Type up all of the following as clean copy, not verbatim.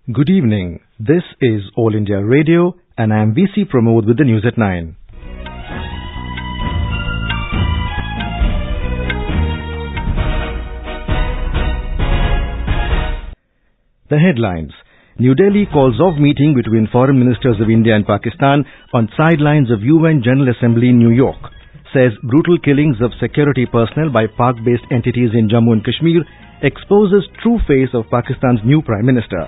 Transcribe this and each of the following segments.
Good evening. This is All India Radio and I am VC Pramod with the news at 9. The headlines. New Delhi calls off meeting between foreign ministers of India and Pakistan on sidelines of UN General Assembly in New York. Says brutal killings of security personnel by Pak-based entities in Jammu and Kashmir exposes true face of Pakistan's new Prime Minister.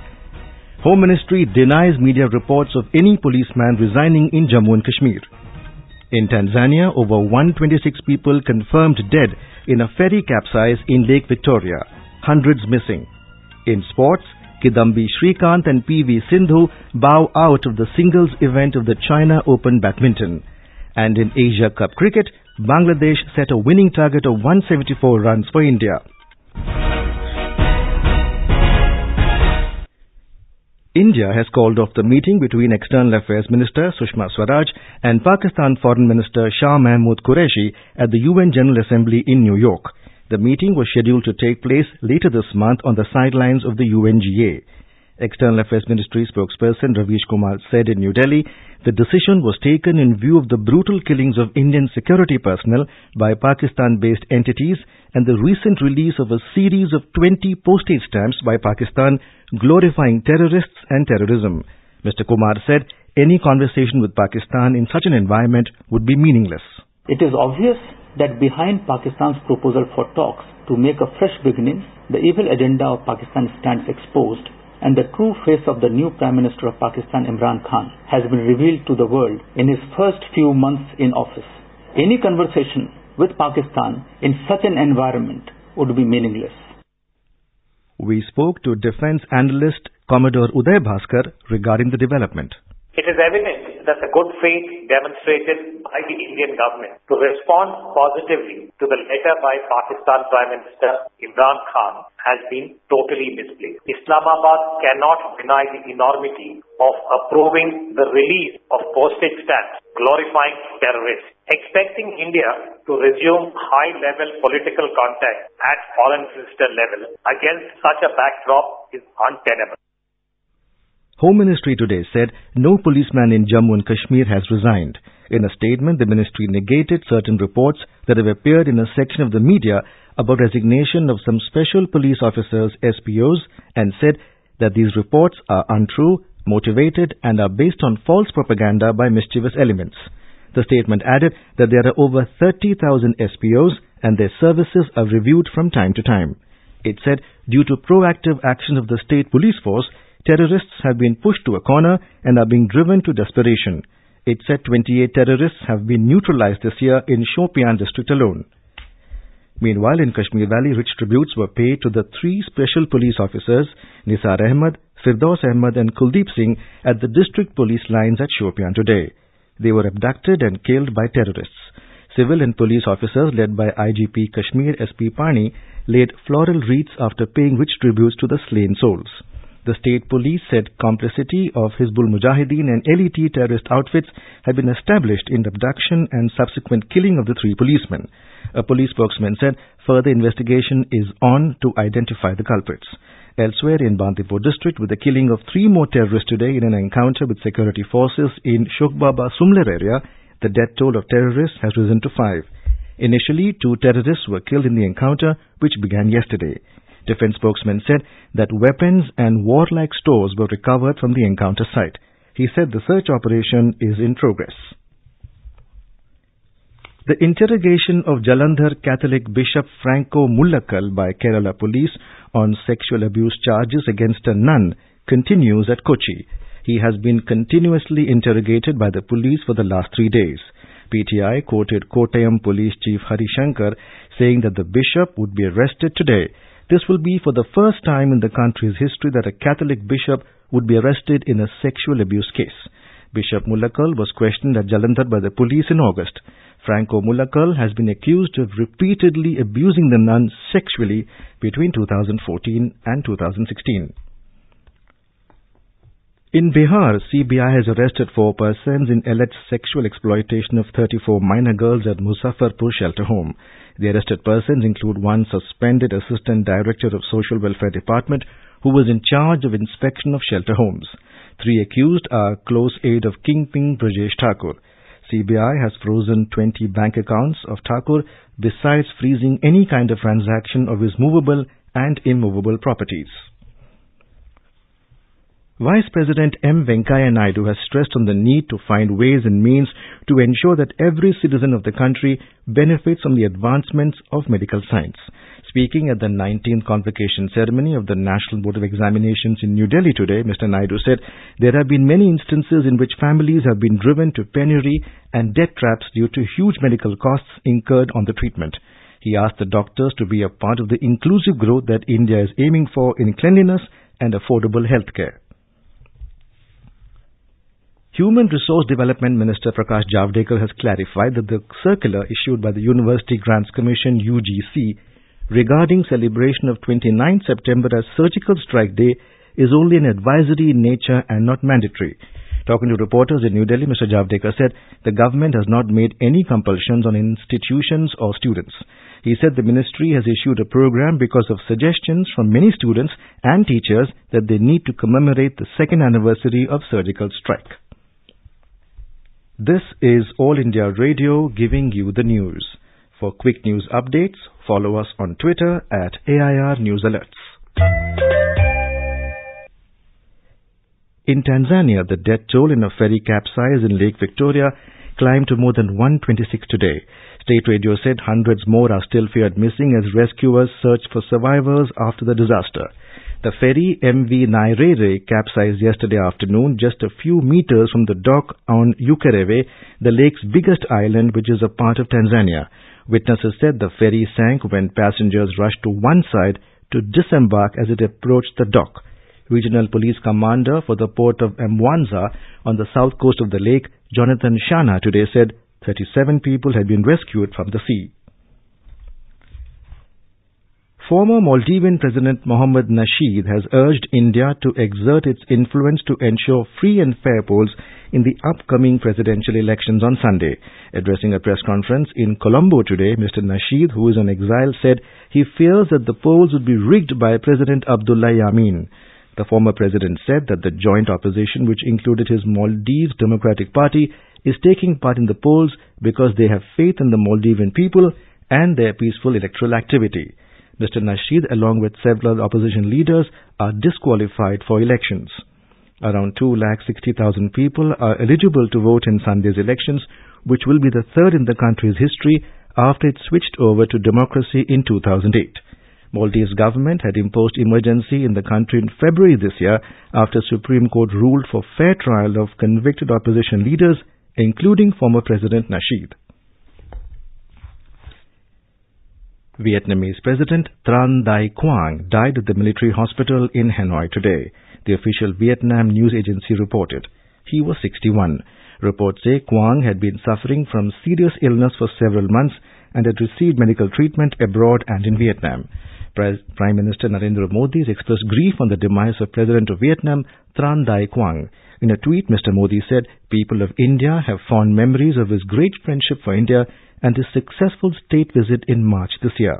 Home Ministry denies media reports of any policeman resigning in Jammu and Kashmir. In Tanzania, over 126 people confirmed dead in a ferry capsize in Lake Victoria. Hundreds missing. In sports, Kidambi Srikanth and Sindhu bow out of the singles event of the China Open badminton. And in Asia Cup cricket, Bangladesh set a winning target of 174 runs for India. India has called off the meeting between External Affairs Minister Sushma Swaraj and Pakistan Foreign Minister Shah Mahmood Qureshi at the UN General Assembly in New York. The meeting was scheduled to take place later this month on the sidelines of the UNGA. External Affairs Ministry spokesperson Ravish Kumar said in New Delhi, the decision was taken in view of the brutal killings of Indian security personnel by Pakistan-based entities and the recent release of a series of 20 postage stamps by Pakistan glorifying terrorists and terrorism. Mr. Kumar said any conversation with Pakistan in such an environment would be meaningless. It is obvious that behind Pakistan's proposal for talks to make a fresh beginning, the evil agenda of Pakistan stands exposed, and the true face of the new Prime Minister of Pakistan, Imran Khan, has been revealed to the world in his first few months in office. Any conversation with Pakistan in such an environment would be meaningless. We spoke to defense analyst Commodore Uday Bhaskar regarding the development. It is evident that the good faith demonstrated by the Indian government to respond positively to the letter by Pakistan Prime Minister Imran Khan has been totally misplaced. Islamabad cannot deny the enormity of approving the release of postage stamps glorifying terrorists. Expecting India to resume high-level political contact at foreign minister level against such a backdrop is untenable. Home Ministry today said no policeman in Jammu and Kashmir has resigned. In a statement, the ministry negated certain reports that have appeared in a section of the media about resignation of some special police officers, SPOs, and said that these reports are untrue, motivated, and are based on false propaganda by mischievous elements. The statement added that there are over 30,000 SPOs and their services are reviewed from time to time. It said due to proactive action of the state police force, terrorists have been pushed to a corner and are being driven to desperation. It said 28 terrorists have been neutralized this year in Shopian district alone. Meanwhile, in Kashmir Valley, rich tributes were paid to the three special police officers, Nisar Ahmed, Firdaus Ahmed and Kuldeep Singh at the district police lines at Shopian today. They were abducted and killed by terrorists. Civil and police officers led by IGP Kashmir SP Pani laid floral wreaths after paying rich tributes to the slain souls. The state police said complicity of Hizbul Mujahideen and LET terrorist outfits had been established in the abduction and subsequent killing of the three policemen. A police spokesman said further investigation is on to identify the culprits. Elsewhere in Bandipur district, with the killing of three more terrorists today in an encounter with security forces in Shokbaba Sumler area, the death toll of terrorists has risen to 5. Initially, 2 terrorists were killed in the encounter, which began yesterday. Defense spokesman said that weapons and warlike stores were recovered from the encounter site. He said the search operation is in progress. The interrogation of Jalandhar Catholic Bishop Franco Mullakal by Kerala police on sexual abuse charges against a nun continues at Kochi. He has been continuously interrogated by the police for the last 3 days. PTI quoted Kottayam Police Chief Hari Shankar saying that the bishop would be arrested today. This will be for the first time in the country's history that a Catholic bishop would be arrested in a sexual abuse case. Bishop Mullakal was questioned at Jalandhar by the police in August. Franco Mullakal has been accused of repeatedly abusing the nun sexually between 2014 and 2016. In Bihar, CBI has arrested 4 persons in alleged sexual exploitation of 34 minor girls at Muzaffarpur shelter home. The arrested persons include one suspended assistant director of Social Welfare Department who was in charge of inspection of shelter homes. 3 accused are close aide of Kingpin Brajesh Thakur. CBI has frozen 20 bank accounts of Thakur besides freezing any kind of transaction of his movable and immovable properties. Vice President M. Venkaiah Naidu has stressed on the need to find ways and means to ensure that every citizen of the country benefits from the advancements of medical science. Speaking at the 19th convocation ceremony of the National Board of Examinations in New Delhi today, Mr. Naidu said there have been many instances in which families have been driven to penury and debt traps due to huge medical costs incurred on the treatment. He asked the doctors to be a part of the inclusive growth that India is aiming for in cleanliness and affordable health care. Human Resource Development Minister Prakash Javadekar has clarified that the circular issued by the University Grants Commission UGC regarding celebration of 29th September as Surgical Strike Day is only an advisory in nature and not mandatory. Talking to reporters in New Delhi, Mr. Javadekar said the government has not made any compulsions on institutions or students. He said the ministry has issued a program because of suggestions from many students and teachers that they need to commemorate the 2nd anniversary of surgical strike. This is All India Radio giving you the news. For quick news updates, follow us on Twitter at AIR News Alerts. In Tanzania, the death toll in a ferry capsize in Lake Victoria climbed to more than 126 today. State radio said hundreds more are still feared missing as rescuers search for survivors after the disaster. The ferry MV Nairere capsized yesterday afternoon just a few meters from the dock on Ukerewe, the lake's biggest island which is a part of Tanzania. Witnesses said the ferry sank when passengers rushed to one side to disembark as it approached the dock. Regional Police Commander for the port of Mwanza on the south coast of the lake, Jonathan Shana, today said 37 people had been rescued from the sea. Former Maldivian President Mohammad Nasheed has urged India to exert its influence to ensure free and fair polls in the upcoming presidential elections on Sunday. Addressing a press conference in Colombo today, Mr. Nasheed, who is on exile, said he fears that the polls would be rigged by President Abdullah Yameen. The former president said that the joint opposition, which included his Maldives Democratic Party, is taking part in the polls because they have faith in the Maldivian people and their peaceful electoral activity. Mr. Nasheed, along with several opposition leaders, are disqualified for elections. Around 260,000 people are eligible to vote in Sunday's elections, which will be the third in the country's history after it switched over to democracy in 2008. Maldives government had imposed emergency in the country in February this year after Supreme Court ruled for fair trial of convicted opposition leaders, including former President Nasheed. Vietnamese President Tran Dai Quang died at the military hospital in Hanoi today, the official Vietnam news agency reported. He was 61. Reports say Quang had been suffering from serious illness for several months and had received medical treatment abroad and in Vietnam. Prime Minister Narendra Modi has expressed grief on the demise of President of Vietnam, Tran Dai Quang. In a tweet, Mr. Modi said, "People of India have fond memories of his great friendship for India and his successful state visit in March this year."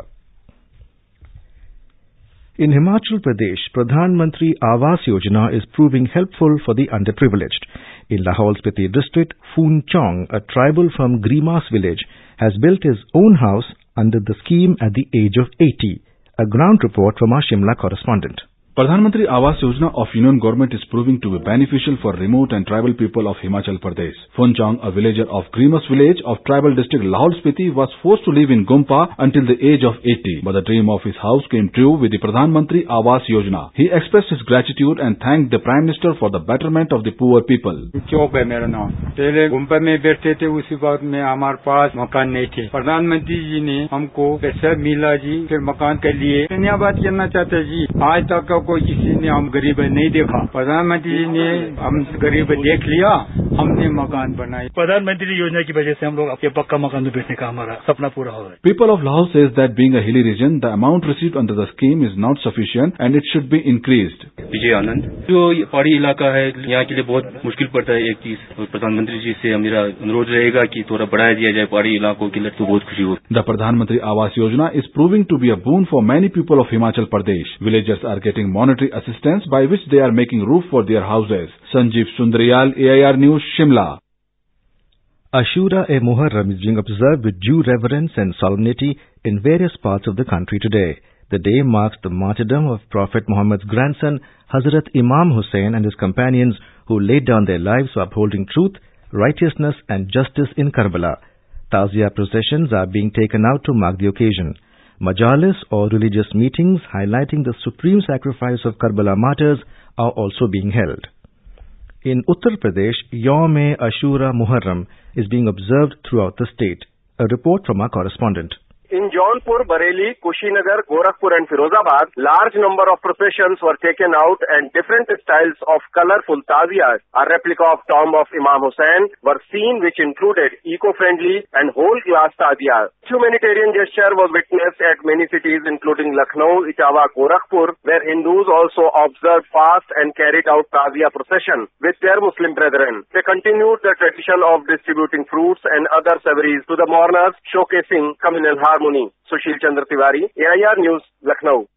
In Himachal Pradesh, Pradhan Mantri Awas Yojana is proving helpful for the underprivileged. In Lahaul Spiti district, Phoon Chong, a tribal from Grimas village, has built his own house under the scheme at the age of 80. A ground report from our Shimla correspondent. Pradhan Mantri Awas Yojana of Union Government is proving to be beneficial for remote and tribal people of Himachal Pradesh. Phoon Chong, a villager of Grimas village of tribal district Lahaul Spiti, was forced to live in Gompa until the age of 80. But the dream of his house came true with the Pradhan Mantri Awas Yojana. He expressed his gratitude and thanked the Prime Minister for the betterment of the poor people. चौक है मेरा नाम। पहले गुम्पा में बैठते थे, उसी वक्त में हमारे पास मकान नहीं थे। प्रधानमंत्री जी ने हमको पैसा मिला जी, फिर मकान के लिए धन्यवाद करना चाहते जी। आज तक कोई किसी ने हम गरीब नहीं देखा। प्रधानमंत्री जी ने हम गरीब देख लिया हमने मकान बनाए। प्रधानमंत्री योजना की वजह से हम लोग अपने पक्का मकान बेचने का हमारा सपना पूरा हो रहा है। People of Lahore says that being a hilly region, the amount received under the scheme is not sufficient and it should be increased. Vijay Anand, जो पहाड़ी इलाका है यहाँ के लिए बहुत मुश्किल पड़ता है। एक चीज प्रधानमंत्री जी से मेरा अनुरोध रहेगा कि थोड़ा बढ़ाया दिया जाए पहाड़ी इलाकों के लिए, तो बहुत खुशी होगी। The Pradhan Mantri Awas Yojana is proving to be a boon for many people of Himachal Pradesh. Villagers are getting monetary assistance by which they are making roof for their houses. Sanjeev Sundariyal, AIR News, Shimla. Ashura-e-Muharram is being observed with due reverence and solemnity in various parts of the country today. The day marks the martyrdom of Prophet Muhammad's grandson, Hazrat Imam Hussain and his companions who laid down their lives for upholding truth, righteousness and justice in Karbala. Tazia processions are being taken out to mark the occasion. Majalis or religious meetings highlighting the supreme sacrifice of Karbala martyrs are also being held. In Uttar Pradesh, Yawm-e-Ashura-Muharram is being observed throughout the state. A report from our correspondent. In Jaunpur, Bareilly, Kushinagar, Gorakhpur and Firozabad, large number of processions were taken out and different styles of colorful taziyas, a replica of tomb of Imam Hussain, were seen which included eco-friendly and whole-glass taziyas. Humanitarian gesture was witnessed at many cities including Lucknow, Etawah, Gorakhpur, where Hindus also observed fast and carried out tazia procession with their Muslim brethren. They continued the tradition of distributing fruits and other savories to the mourners, showcasing communal harmony. Sushil Chandra Tiwari, AIR News, Lucknow.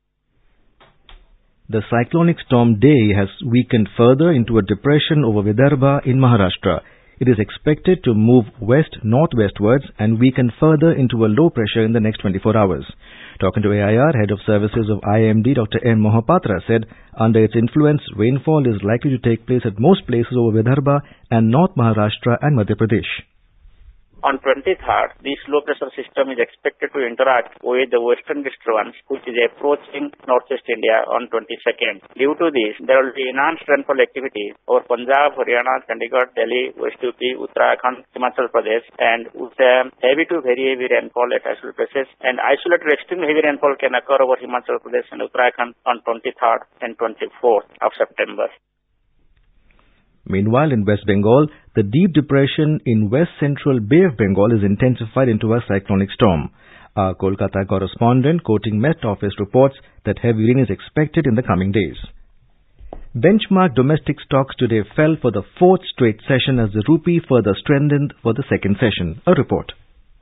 The cyclonic storm Day has weakened further into a depression over Vidarbha in Maharashtra. It is expected to move west-northwestwards and weaken further into a low pressure in the next 24 hours. Talking to AIR, Head of Services of IMD, Dr. M. Mohapatra, said under its influence, rainfall is likely to take place at most places over Vidarbha and North Maharashtra and Madhya Pradesh. On 23rd, this low pressure system is expected to interact with the western disturbance which is approaching northeast India on 22nd. Due to this, there will be enhanced rainfall activity over Punjab, Haryana, Chandigarh, Delhi, West UP, Uttarakhand, Himachal Pradesh, and with heavy to very heavy rainfall at isolated places, and isolated extreme heavy rainfall can occur over Himachal Pradesh and Uttarakhand on 23rd and 24th of September. Meanwhile, in West Bengal, the deep depression in west-central Bay of Bengal is intensified into a cyclonic storm. Our Kolkata correspondent, quoting Met Office, reports that heavy rain is expected in the coming days. Benchmark domestic stocks today fell for the fourth straight session as the rupee further strengthened for the second session. A report.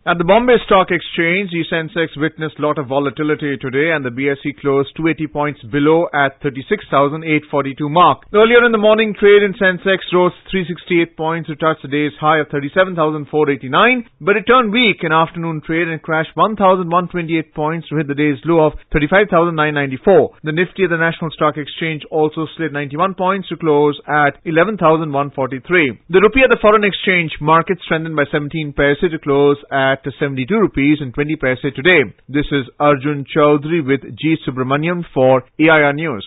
At the Bombay Stock Exchange, the Sensex witnessed a lot of volatility today and the BSE closed 280 points below at 36,842 mark. Earlier in the morning trade in Sensex rose 368 points to touch the day's high of 37,489, but it turned weak in afternoon trade and crashed 1,128 points to hit the day's low of 35,994. The Nifty at the National Stock Exchange also slid 91 points to close at 11,143. The rupee at the foreign exchange market strengthened by 17 paise to close at 72 rupees and 20 paise today. This is Arjun Chaudhary with G. Subramaniam for AIR News.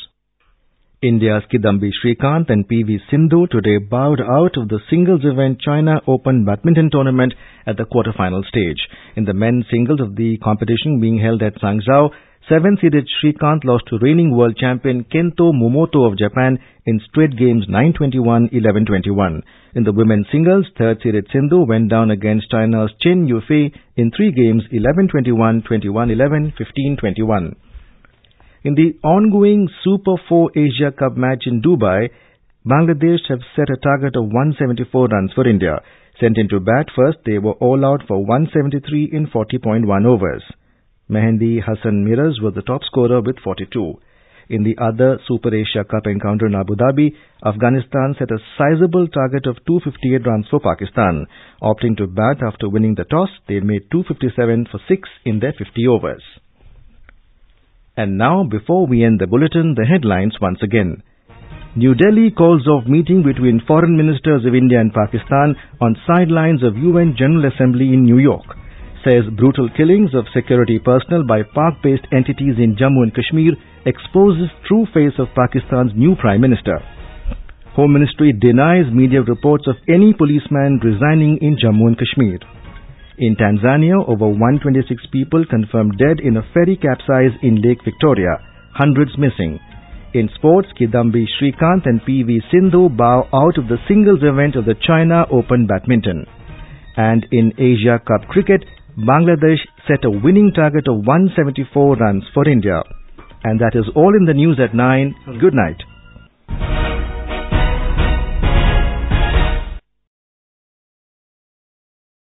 India's Kidambi Srikanth and PV Sindhu today bowed out of the singles event China Open badminton tournament at the quarter-final stage. In the men's singles of the competition being held at Hangzhou, 7-seeded Srikanth lost to reigning world champion Kento Momoto of Japan in straight games 9-21, 11-21. In the women's singles, 3rd-seeded Sindhu went down against China's Chen Yufei in 3 games 11-21, 21-11, 15-21. In the ongoing Super 4 Asia Cup match in Dubai, Bangladesh have set a target of 174 runs for India. Sent into bat first, they were all out for 173 in 40.1 overs. Mehendi Hassan Miraz was the top scorer with 42. In the other Super Asia Cup encounter in Abu Dhabi, Afghanistan set a sizable target of 258 runs for Pakistan. Opting to bat after winning the toss, they made 257 for 6 in their 50 overs. And now, before we end the bulletin, the headlines once again. New Delhi calls off meeting between foreign ministers of India and Pakistan on sidelines of UN General Assembly in New York. Says brutal killings of security personnel by Pak-based entities in Jammu and Kashmir exposes true face of Pakistan's new Prime Minister. Home Ministry denies media reports of any policeman resigning in Jammu and Kashmir. In Tanzania, over 126 people confirmed dead in a ferry capsize in Lake Victoria, hundreds missing. In sports, Kidambi, Srikanth and Sindhu bow out of the singles event of the China Open badminton. And in Asia Cup cricket, Bangladesh set a winning target of 174 runs for India. And that is all in the news at 9. Good night.